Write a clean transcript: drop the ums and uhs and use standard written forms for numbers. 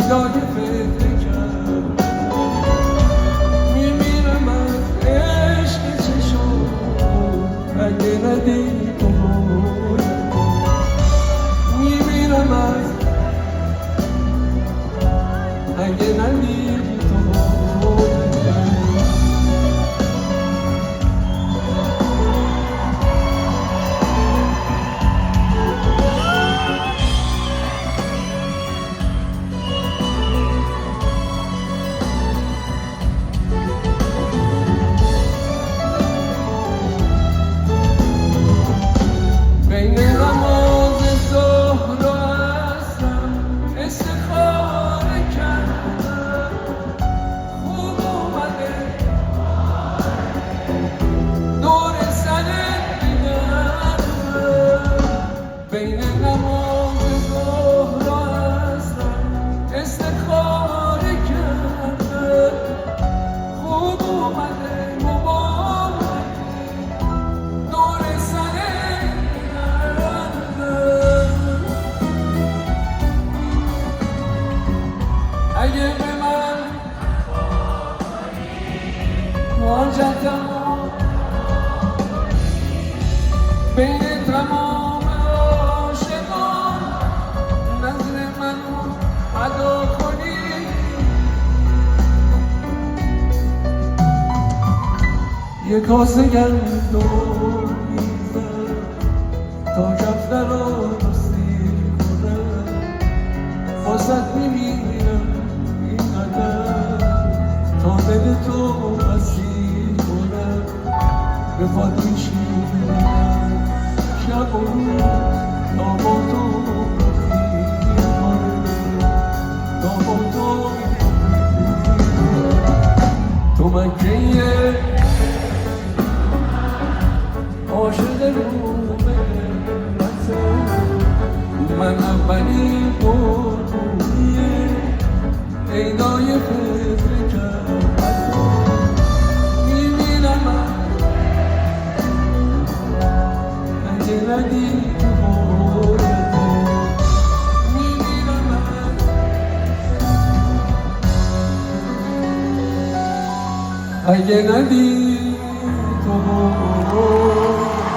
پیدای فکر میمیرم از عشق چشم اگه ندی تو میمیرم از اگه ندی تو بین نماز ظهر و عصرم استخاره کرده خوب اومده مبارکه دور سر گردم اگه به من حاجتم بین تمام ادا کنی یه کاسه گندم میزن تا کفتر رو سیر کنم واسط میمیرم اینقدر تا دل تو اسیر کنم به فات میشینم شب و روز تا با تو تو مکه عاشق رومه من اولین قربونیه عینای فکر میمیرم اگه ندی اگه ندی